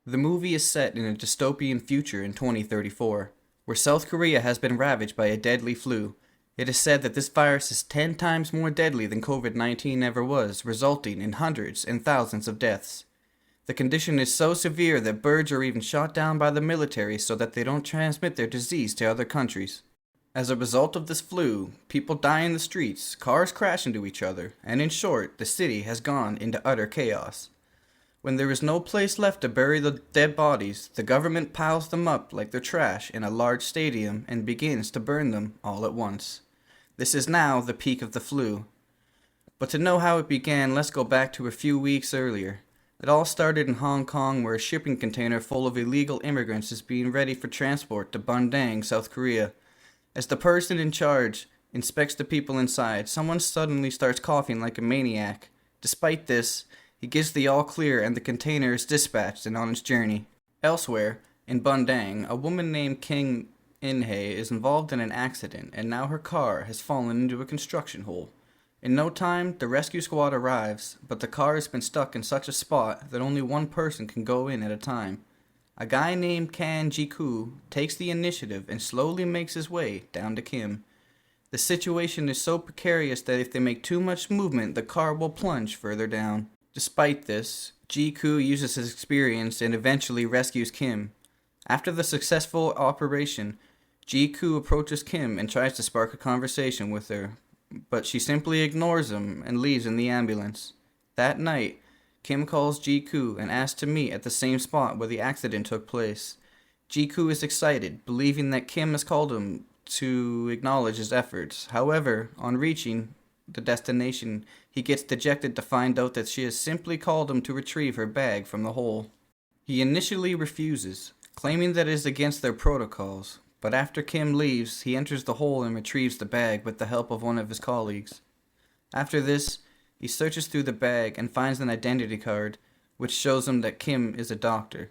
The movie is set in a dystopian future in 2034, where South Korea has been ravaged by a deadly flu. It is said that this virus is 10 times more deadly than COVID 19 ever was, resulting in hundreds and thousands of deaths. The condition is so severe that birds are even shot down by the military so that they don't transmit their disease to other countries. As a result of this flu, people die in the streets, cars crash into each other, and in short, the city has gone into utter chaos. When there is no place left to bury the dead bodies, the government piles them up like they're trash in a large stadium and begins to burn them all at once. This is now the peak of the flu. But to know how it began, let's go back to a few weeks earlier. It all started in Hong Kong, where a shipping container full of illegal immigrants is being ready for transport to Bundang, South Korea. As the person in charge inspects the people inside, someone suddenly starts coughing like a maniac. Despite this, he gives the all clear and the container is dispatched and on its journey. Elsewhere, in Bundang, a woman named Kim In-hae is involved in an accident and now her car has fallen into a construction hole. In no time, the rescue squad arrives, but the car has been stuck in such a spot that only one person can go in at a time. A guy named Kan Ji-koo takes the initiative and slowly makes his way down to Kim. The situation is so precarious that if they make too much movement, the car will plunge further down. Despite this, Ji-koo uses his experience and eventually rescues Kim. After the successful operation, Ji-koo approaches Kim and tries to spark a conversation with her, but she simply ignores him and leaves in the ambulance. That night, Kim calls Ji-koo and asks to meet at the same spot where the accident took place. Ji-koo is excited, believing that Kim has called him to acknowledge his efforts. However, on reaching the destination, he gets dejected to find out that she has simply called him to retrieve her bag from the hole. He initially refuses, claiming that it is against their protocols, but after Kim leaves, he enters the hole and retrieves the bag with the help of one of his colleagues. After this, he searches through the bag and finds an identity card, which shows him that Kim is a doctor.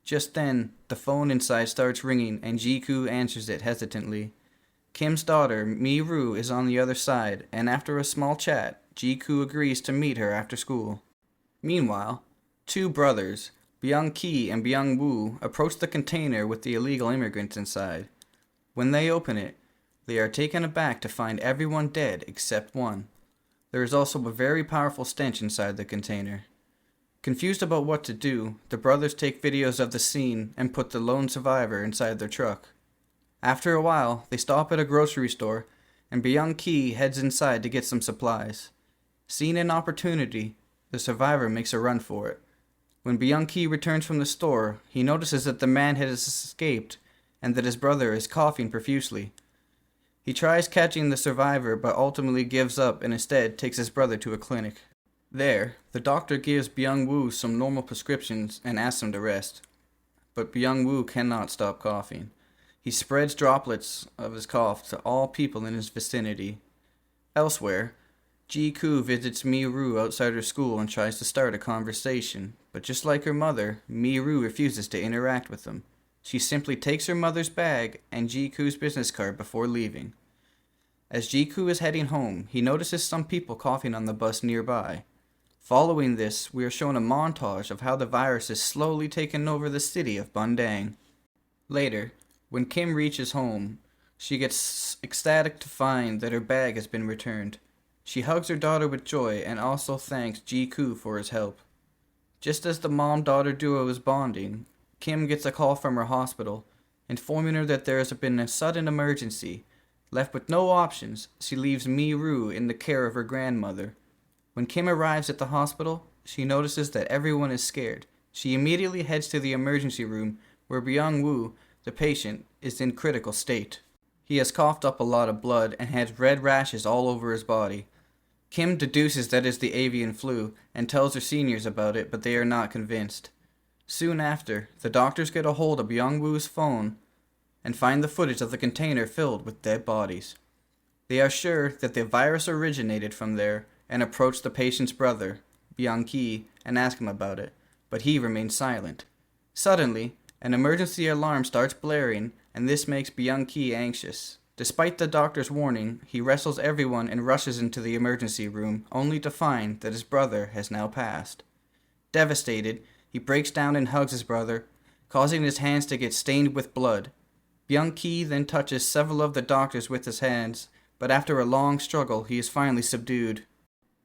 Just then, the phone inside starts ringing and Ji-koo answers it hesitantly. Kim's daughter, Mi-ru, is on the other side, and after a small chat, Ji-koo agrees to meet her after school. Meanwhile, two brothers, Byung-ki and Byung-woo, approach the container with the illegal immigrants inside. When they open it, they are taken aback to find everyone dead except one. There is also a very powerful stench inside the container. Confused about what to do, the brothers take videos of the scene and put the lone survivor inside their truck. After a while, they stop at a grocery store, and Byung-ki heads inside to get some supplies. Seeing an opportunity, the survivor makes a run for it. When Byung-ki returns from the store, he notices that the man has escaped and that his brother is coughing profusely. He tries catching the survivor but ultimately gives up and instead takes his brother to a clinic. There, the doctor gives Byung-woo some normal prescriptions and asks him to rest. But Byung-woo cannot stop coughing. He spreads droplets of his cough to all people in his vicinity. Elsewhere, Ji-koo visits Mi-ru outside her school and tries to start a conversation, but just like her mother, Mi-ru refuses to interact with them. She simply takes her mother's bag and Ji-koo's business card before leaving. As Ji-koo is heading home, he notices some people coughing on the bus nearby. Following this, we are shown a montage of how the virus is slowly taking over the city of Bundang. Later, when Kim reaches home, she gets ecstatic to find that her bag has been returned. She hugs her daughter with joy and also thanks Ji-koo for his help. Just as the mom-daughter duo is bonding, Kim gets a call from her hospital, informing her that there has been a sudden emergency. Left with no options, she leaves Mi-ru in the care of her grandmother. When Kim arrives at the hospital, she notices that everyone is scared. She immediately heads to the emergency room, where Byung-woo, the patient, is in critical state. He has coughed up a lot of blood and has red rashes all over his body. Kim deduces that it's the avian flu and tells her seniors about it, but they are not convinced. Soon after, the doctors get a hold of Byung-woo's phone and find the footage of the container filled with dead bodies. They are sure that the virus originated from there and approach the patient's brother, Byung-ki, and ask him about it, but he remains silent. Suddenly, an emergency alarm starts blaring, and this makes Byung-ki anxious. Despite the doctor's warning, he wrestles everyone and rushes into the emergency room, only to find that his brother has now passed. Devastated, He breaks down and hugs his brother, causing his hands to get stained with blood. Byung Ki then touches several of the doctors with his hands, but after a long struggle, he is finally subdued.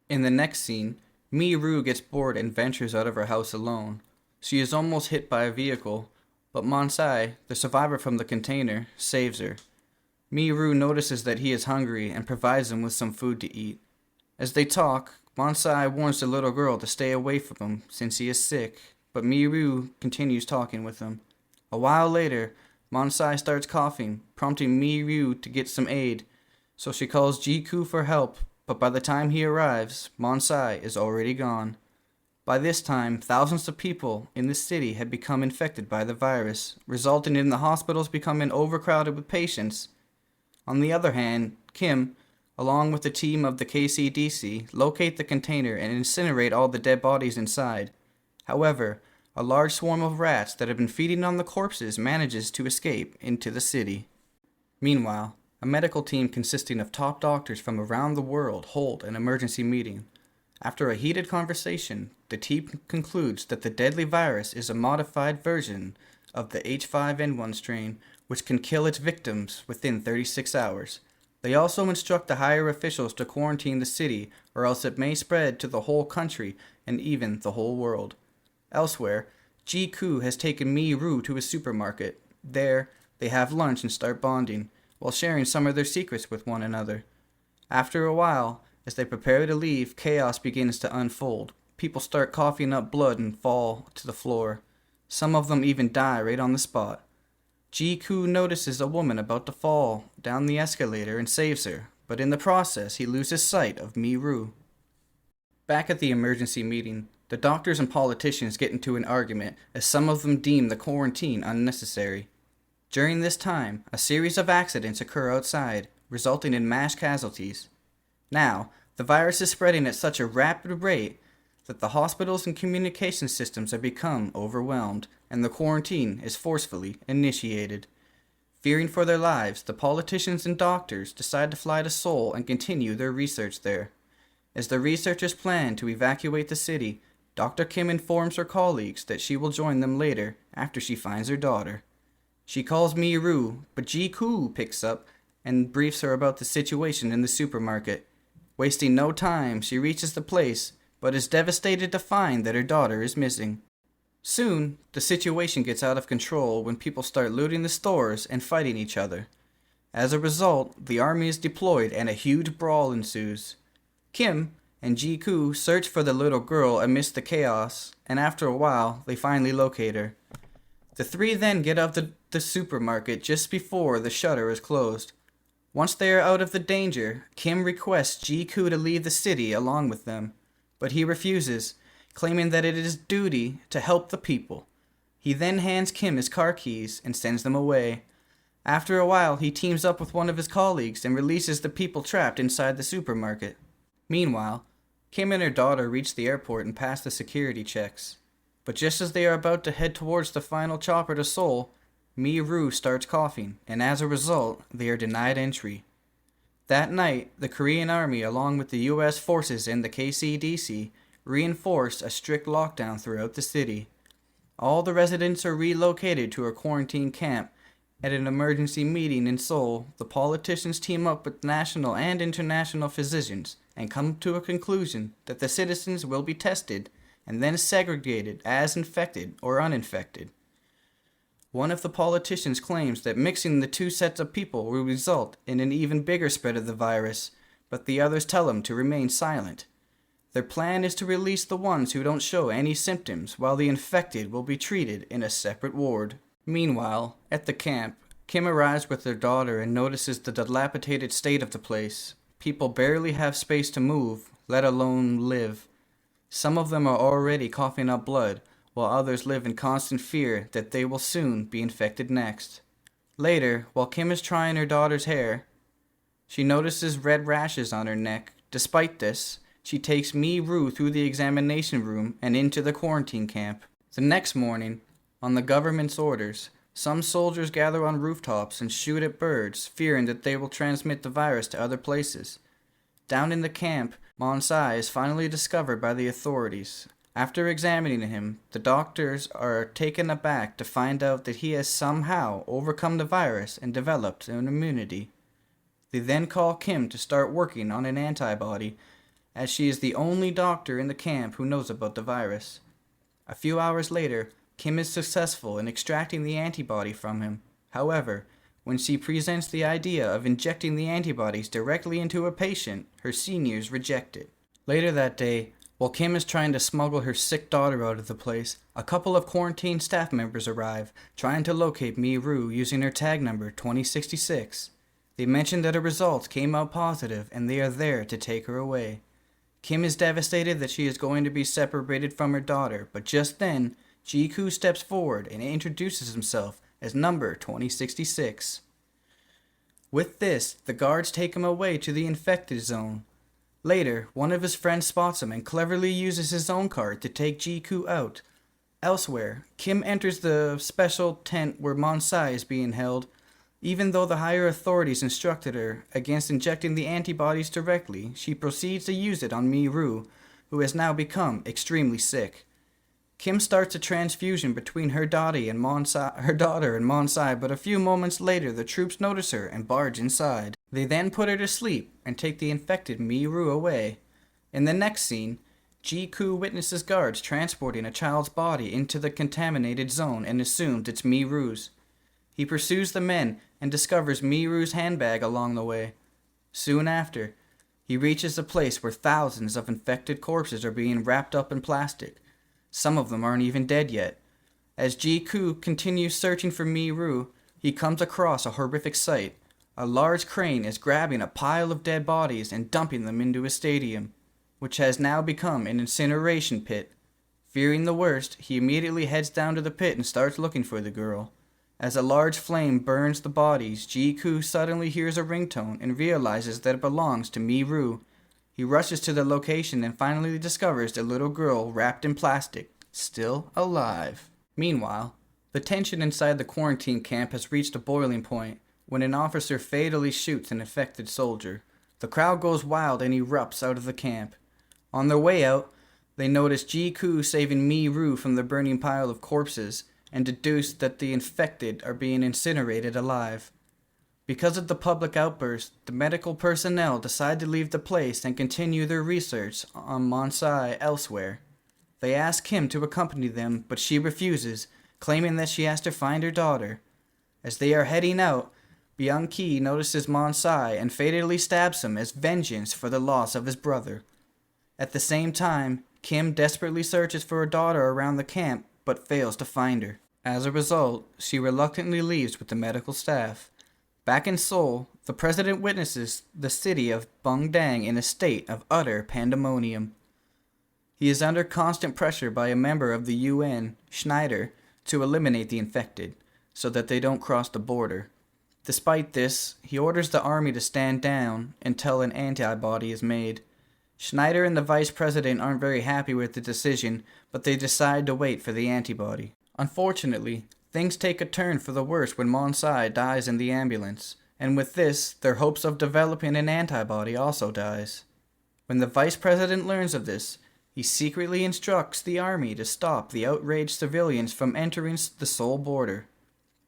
In the next scene, Mi-ru gets bored and ventures out of her house alone. She is almost hit by a vehicle, but Monsai, the survivor from the container, saves her. Mi-ru notices that he is hungry and provides him with some food to eat. As they talk, Monsai warns the little girl to stay away from him since he is sick, but Mi-ru continues talking with him. A while later, Monsai starts coughing, prompting Mi-ru to get some aid, so she calls Ji-ku for help, but by the time he arrives, Monsai is already gone. By this time, thousands of people in the city had become infected by the virus, resulting in the hospitals becoming overcrowded with patients. On the other hand, Kim, along with the team of the KCDC, locate the container and incinerate all the dead bodies inside. However, a large swarm of rats that have been feeding on the corpses manages to escape into the city. Meanwhile, a medical team consisting of top doctors from around the world hold an emergency meeting. After a heated conversation, the team concludes that the deadly virus is a modified version of the H5N1 strain, which can kill its victims within 36 hours. They also instruct the higher officials to quarantine the city, or else it may spread to the whole country and even the whole world. Elsewhere, Ji-ku has taken Mi-ru to a supermarket. There, they have lunch and start bonding, while sharing some of their secrets with one another. After a while, as they prepare to leave, chaos begins to unfold. People start coughing up blood and fall to the floor. Some of them even die right on the spot. Ji-ku notices a woman about to fall down the escalator and saves her, but in the process he loses sight of Mi-ru. Back at the emergency meeting, the doctors and politicians get into an argument as some of them deem the quarantine unnecessary. During this time, a series of accidents occur outside, resulting in mass casualties. Now, the virus is spreading at such a rapid rate that the hospitals and communication systems have become overwhelmed, and the quarantine is forcefully initiated. Fearing for their lives, the politicians and doctors decide to fly to Seoul and continue their research there. As the researchers plan to evacuate the city, Dr. Kim informs her colleagues that she will join them later after she finds her daughter. She calls Mi-ru, but Ji-ku picks up and briefs her about the situation in the supermarket. Wasting no time, she reaches the place, but is devastated to find that her daughter is missing. Soon, the situation gets out of control when people start looting the stores and fighting each other. As a result, the army is deployed and a huge brawl ensues. Kim and Ji-ku search for the little girl amidst the chaos, and after a while, they finally locate her. The three then get out of the supermarket just before the shutter is closed. Once they are out of the danger, Kim requests Ji-ku to leave the city along with them, but he refuses, claiming that it is his duty to help the people. He then hands Kim his car keys and sends them away. After a while, he teams up with one of his colleagues and releases the people trapped inside the supermarket. Meanwhile, Kim and her daughter reach the airport and pass the security checks. But just as they are about to head towards the final chopper to Seoul, Mi-ru starts coughing, and as a result, they are denied entry. That night, the Korean Army, along with the U.S. forces and the KCDC, reinforced a strict lockdown throughout the city. All the residents are relocated to a quarantine camp. At an emergency meeting in Seoul, the politicians team up with national and international physicians and come to a conclusion that the citizens will be tested and then segregated as infected or uninfected. One of the politicians claims that mixing the two sets of people will result in an even bigger spread of the virus, but the others tell him to remain silent. Their plan is to release the ones who don't show any symptoms, while the infected will be treated in a separate ward. Meanwhile, at the camp, Kim arrives with her daughter and notices the dilapidated state of the place. People barely have space to move, let alone live. Some of them are already coughing up blood, while others live in constant fear that they will soon be infected next. Later, while Kim is trying her daughter's hair, she notices red rashes on her neck. Despite this, she takes Mi-ru through the examination room and into the quarantine camp. The next morning, on the government's orders, some soldiers gather on rooftops and shoot at birds, fearing that they will transmit the virus to other places. Down in the camp, Monsai is finally discovered by the authorities. After examining him, the doctors are taken aback to find out that he has somehow overcome the virus and developed an immunity. They then call Kim to start working on an antibody, as she is the only doctor in the camp who knows about the virus. A few hours later, Kim is successful in extracting the antibody from him. However, when she presents the idea of injecting the antibodies directly into a patient, her seniors reject it. Later that day, while Kim is trying to smuggle her sick daughter out of the place, a couple of quarantine staff members arrive, trying to locate Mi-Ru using her tag number 2066. They mention that her results came out positive and they are there to take her away. Kim is devastated that she is going to be separated from her daughter, but just then, Ji-Koo steps forward and introduces himself as number 2066. With this, the guards take him away to the infected zone. Later, one of his friends spots him and cleverly uses his own card to take Ji-Koo out. Elsewhere, Kim enters the special tent where Monsai is being held. Even though the higher authorities instructed her against injecting the antibodies directly, she proceeds to use it on Mi-Ru, who has now become extremely sick. Kim starts a transfusion between her daughter and Monsai, but a few moments later the troops notice her and barge inside. They then put her to sleep and take the infected Mi-Ru away. In the next scene, Ji-Koo witnesses guards transporting a child's body into the contaminated zone and assumes it's Mi-Ru's. He pursues the men and discovers Mi-Ru's handbag along the way. Soon after, he reaches a place where thousands of infected corpses are being wrapped up in plastic. Some of them aren't even dead yet. As Ji-Koo continues searching for Mi-Ru, he comes across a horrific sight. A large crane is grabbing a pile of dead bodies and dumping them into a stadium, which has now become an incineration pit. Fearing the worst, he immediately heads down to the pit and starts looking for the girl. As a large flame burns the bodies, Ji-Koo suddenly hears a ringtone and realizes that it belongs to Mi-Ru. He rushes to the location and finally discovers the little girl wrapped in plastic, still alive. Meanwhile, the tension inside the quarantine camp has reached a boiling point when an officer fatally shoots an infected soldier. The crowd goes wild and erupts out of the camp. On their way out, they notice Ji-Koo saving Mi-Ru from the burning pile of corpses and deduce that the infected are being incinerated alive. Because of the public outburst, the medical personnel decide to leave the place and continue their research on Monsai elsewhere. They ask Kim to accompany them, but she refuses, claiming that she has to find her daughter. As they are heading out, Byung-ki notices Monsai and fatally stabs him as vengeance for the loss of his brother. At the same time, Kim desperately searches for her daughter around the camp, but fails to find her. As a result, she reluctantly leaves with the medical staff. Back in Seoul, the president witnesses the city of Bongdang in a state of utter pandemonium. He is under constant pressure by a member of the UN, Schneider, to eliminate the infected, so that they don't cross the border. Despite this, he orders the army to stand down until an antibody is made. Schneider and the vice president aren't very happy with the decision, but they decide to wait for the antibody. Unfortunately, things take a turn for the worse when Monsai dies in the ambulance, and with this, their hopes of developing an antibody also dies. When the vice president learns of this, he secretly instructs the army to stop the outraged civilians from entering the Seoul border.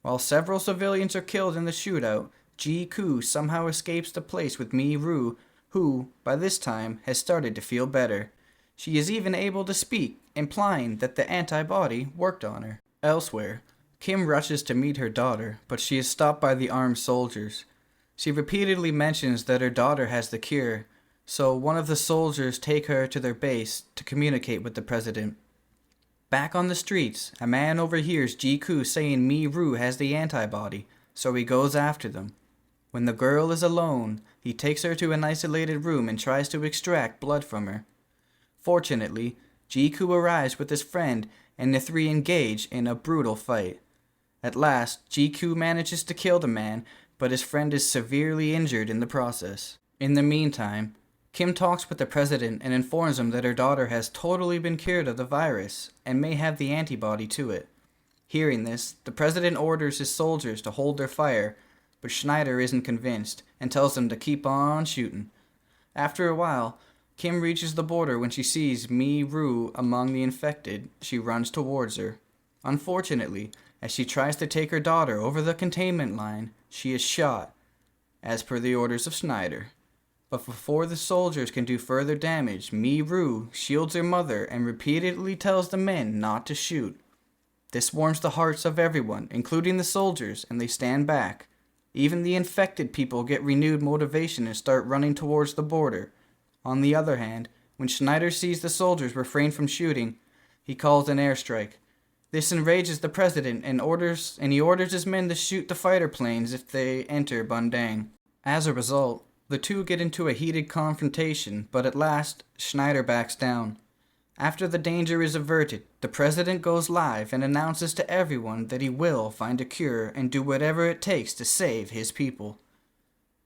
While several civilians are killed in the shootout, Ji-Koo somehow escapes the place with Mi-Ru, who, by this time, has started to feel better. She is even able to speak, implying that the antibody worked on her. Elsewhere, Kim rushes to meet her daughter, but she is stopped by the armed soldiers. She repeatedly mentions that her daughter has the cure, so one of the soldiers take her to their base to communicate with the president. Back on the streets, a man overhears Ji-Koo saying Mi-Ru has the antibody, so he goes after them. When the girl is alone, he takes her to an isolated room and tries to extract blood from her. Fortunately, Ji-Koo arrives with his friend and the three engage in a brutal fight. At last, Ji-Koo manages to kill the man, but his friend is severely injured in the process. In the meantime, Kim talks with the president and informs him that her daughter has totally been cured of the virus and may have the antibody to it. Hearing this, the president orders his soldiers to hold their fire, but Schneider isn't convinced and tells them to keep on shooting. After a while, Kim reaches the border when she sees Mi-Ru among the infected. She runs towards her. Unfortunately, as she tries to take her daughter over the containment line, she is shot, as per the orders of Schneider. But before the soldiers can do further damage, Mi-Ru shields her mother and repeatedly tells the men not to shoot. This warms the hearts of everyone, including the soldiers, and they stand back. Even the infected people get renewed motivation and start running towards the border. On the other hand, when Schneider sees the soldiers refrain from shooting, he calls an airstrike. This enrages the president and he orders his men to shoot the fighter planes if they enter Bundang. As a result, the two get into a heated confrontation, but at last, Schneider backs down. After the danger is averted, the president goes live and announces to everyone that he will find a cure and do whatever it takes to save his people.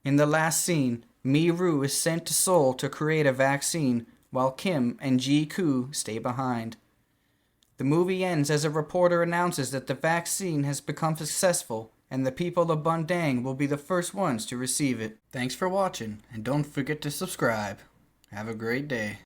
In the last scene, Mi-Ru is sent to Seoul to create a vaccine, while Kim and Ji-Koo stay behind. The movie ends as a reporter announces that the vaccine has become successful and the people of Bundang will be the first ones to receive it. Thanks for watching, and don't forget to subscribe. Have a great day.